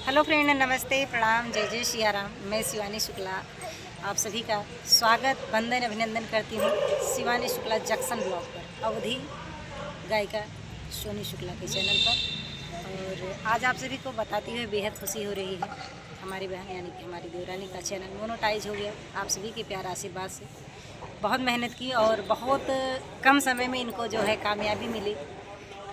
Hello friend, नमस्ते, प्रणाम, जय जय सिया राम। मैं शिवानी शुक्ला आप सभी का स्वागत, वंदन, अभिनंदन करती हूँ शिवानी शुक्ला जंक्शन ब्लॉग पर, अवधि गायिका सोनी शुक्ला के चैनल पर। और आज आप सभी को बताती हुए बेहद खुशी हो रही है। हमारी बहन यानी कि हमारी देवरानी का चैनल मोनेटाइज हो गया आप सभी के प्यार आशीर्वाद से। बहुत मेहनत की और बहुत कम समय में इनको जो है कामयाबी मिली।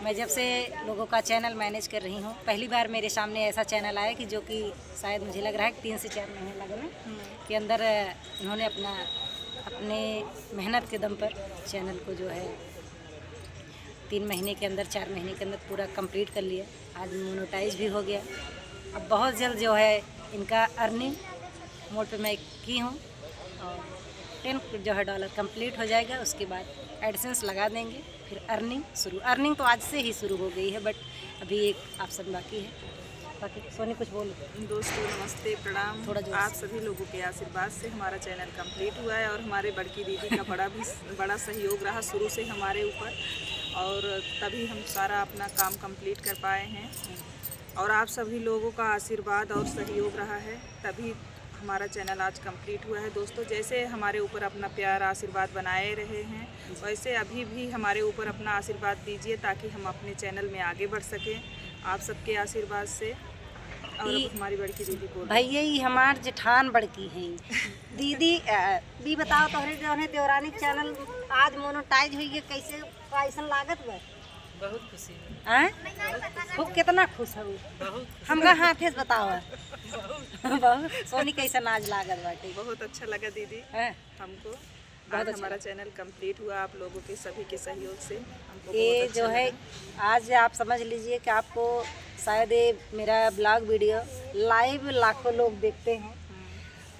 मैं जब से लोगों का चैनल मैनेज कर रही हूँ, पहली बार मेरे सामने ऐसा चैनल आया कि जो कि शायद मुझे लग रहा है कि 3 से 4 महीने लग रहे हैं के अंदर उन्होंने अपने मेहनत के दम पर चैनल को जो है 3 महीने के अंदर 4 महीने के अंदर पूरा कंप्लीट कर लिया। आज मोनेटाइज भी हो गया। अब बहुत जल्द जो है इनका अर्निंग मोड पे मैं की हूँ और 10 जो है डॉलर कंप्लीट हो जाएगा। उसके बाद एडसेंस लगा देंगे, फिर अर्निंग शुरू। अर्निंग तो आज से ही शुरू हो गई है, बट अभी एक ऑप्शन बाकी है। बाकी सोनी कुछ बोलो। दोस्तों नमस्ते, प्रणाम। थोड़ा जोर आप सभी लोगों के आशीर्वाद से हमारा चैनल कंप्लीट हुआ है और हमारे बड़की दीदी का बड़ा सहयोग रहा शुरू से हमारे ऊपर, और तभी हम सारा अपना काम कंप्लीट कर पाए हैं। और आप सभी लोगों का आशीर्वाद और सहयोग रहा है, तभी हमारा चैनल आज कंप्लीट हुआ है। दोस्तों जैसे हमारे ऊपर अपना प्यार आशीर्वाद बनाए रहे हैं, वैसे अभी भी हमारे ऊपर अपना आशीर्वाद दीजिए ताकि हम अपने चैनल में आगे बढ़ सकें आप सबके आशीर्वाद से। और हमारी बड़की दीदी बोल भैया ही हमार जेठान बड़की हैं दीदी। भी बताओ तोहरे जो है देवरानी चैनल आज मोनेटाइज हुई है, कैसे कैसन लागत बा? बहुत खुशी खूब कितना खुश हो हमका हाथे से बताओ। बहुत सोनी कैसन आज लागत बाटे? बहुत अच्छा लगा दीदी हमको। आज हमारा चैनल कंप्लीट हुआ आप लोगों के सभी के सहयोग से। हमको ये बहुत अच्छा जो है आज आप समझ लीजिए कि आपको शायद ये मेरा ब्लॉग वीडियो लाइव लाखों लोग देखते हैं।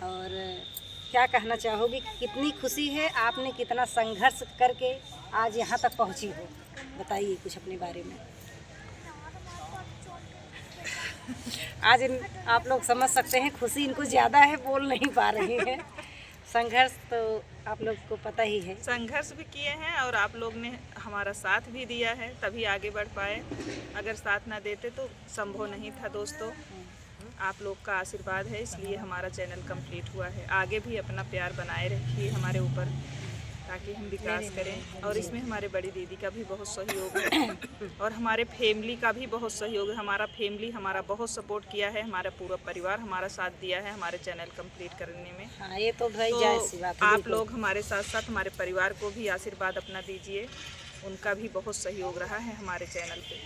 और क्या कहना चाहोगी, कितनी खुशी है, आपने कितना संघर्ष करके आज यहाँ तक पहुँची हो, बताइए कुछ अपने बारे में। आज आप लोग समझ सकते हैं, खुशी इनको ज़्यादा है, बोल नहीं पा रही है। संघर्ष तो आप लोग को पता ही है। संघर्ष भी किए हैं और आप लोग ने हमारा साथ भी दिया है, तभी आगे बढ़ पाए। अगर साथ ना देते तो संभव नहीं था। दोस्तों आप लोग का आशीर्वाद है, इसलिए हमारा चैनल कंप्लीट हुआ है। आगे भी अपना प्यार बनाए रखिए हमारे ऊपर ताकि हम विकास करें। और इसमें हमारे बड़ी दीदी का भी बहुत सहयोग है और हमारे फैमिली का भी बहुत सहयोग है। हमारा फैमिली हमारा बहुत सपोर्ट किया है, हमारा पूरा परिवार हमारा साथ दिया है हमारे चैनल कंप्लीट करने में। हाँ, ये तो भाई जायज़ सी बात है। आप लोग हमारे साथ साथ हमारे परिवार को भी आशीर्वाद अपना दीजिए, उनका भी बहुत सहयोग रहा है हमारे चैनल पे।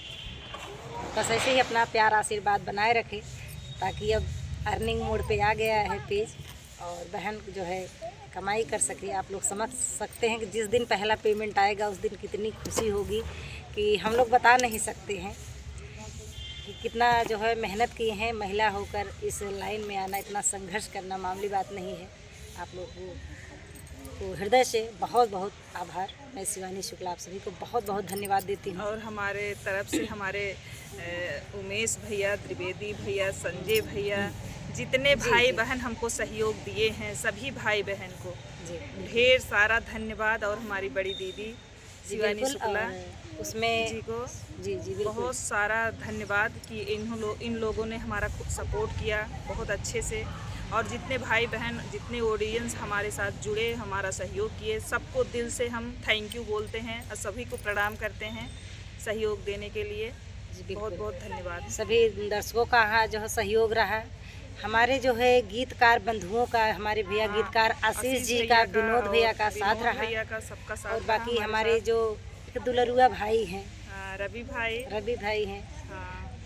बस ऐसे ही अपना प्यार आशीर्वाद बनाए रखें ताकि अब अर्निंग मोड पे आ गया है पेज और बहन जो है कमाई कर सके। आप लोग समझ सकते हैं कि जिस दिन पहला पेमेंट आएगा उस दिन कितनी खुशी होगी कि हम लोग बता नहीं सकते हैं कि कितना जो है मेहनत की हैं। महिला होकर इस लाइन में आना, इतना संघर्ष करना मामूली बात नहीं है। आप लोगों को हृदय से बहुत बहुत आभार। मैं शिवानी शुक्ला आप सभी को बहुत बहुत धन्यवाद देती हूँ। और हमारे तरफ से हमारे उमेश भैया, त्रिवेदी भैया, संजय भैया, जितने भाई बहन हमको सहयोग दिए हैं, सभी भाई बहन को ढेर सारा धन्यवाद। और हमारी बड़ी दीदी शिवानी शुक्ला उसमें जी को जी बहुत सारा धन्यवाद कि इन लोगों ने हमारा सपोर्ट किया बहुत अच्छे से। और जितने भाई बहन, जितने ऑडियंस हमारे साथ जुड़े, हमारा सहयोग किए, सबको दिल से हम थैंक यू बोलते हैं और सभी को प्रणाम करते हैं सहयोग देने के लिए। बहुत बहुत धन्यवाद। सभी दर्शकों का जो है सहयोग रहा। हमारे जो है गीतकार बंधुओं का, हमारे भैया गीतकार आशीष जी का, विनोद भैया का साथ रहा, भैया का सबका साथ। और बाकी हमारे जो दुलरुआ भाई हैं, रवि भाई हैं,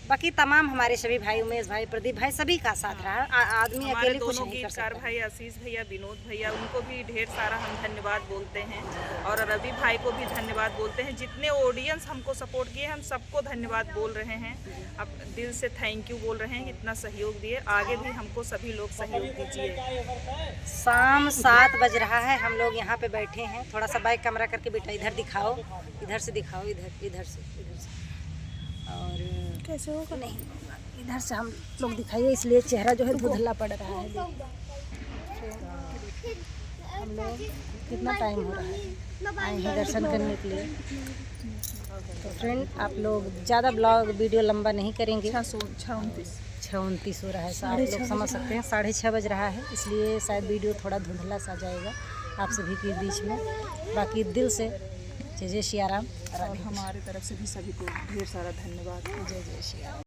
बाकी तमाम हमारे सभी भाई, उमेश भाई, प्रदीप भाई, सभी का साथ रहा। आदमी अकेले कुछ नहीं कर सकता। भाई आशीष भैया, विनोद भैया, उनको भी ढेर सारा हम धन्यवाद बोलते हैं। और रवि भाई को भी धन्यवाद बोलते हैं। जितने ऑडियंस हमको सपोर्ट किए, हम सबको धन्यवाद बोल रहे हैं। अब दिल से थैंक यू बोल रहे हैं, इतना सहयोग दिए। आगे भी हमको सभी लोग सहयोग दीजिए। शाम 7 बज रहा है, हम लोग यहाँ पे बैठे हैं। थोड़ा सा बैक कैमरा करके बेटा इधर दिखाओ, इधर से दिखाओ, इधर से। और कैसे होगा? नहीं, इधर से हम लोग दिखाइए, इसलिए चेहरा जो है धुंधला पड़ रहा है। हम लोग कितना टाइम हो रहा है आए हैं दर्शन करने के लिए। तो फ्रेंड आप लोग ज़्यादा ब्लॉग वीडियो लंबा नहीं करेंगे। 629 6:29 हो रहा है, आप लोग समझ सकते हैं 6:30 बज रहा है, इसलिए शायद वीडियो थोड़ा धुंधला सा जाएगा आप सभी के बीच में। बाकी दिल से जय जय सिया राम। और हमारे तरफ से भी सभी को ढेर सारा धन्यवाद। जय जय सिया राम।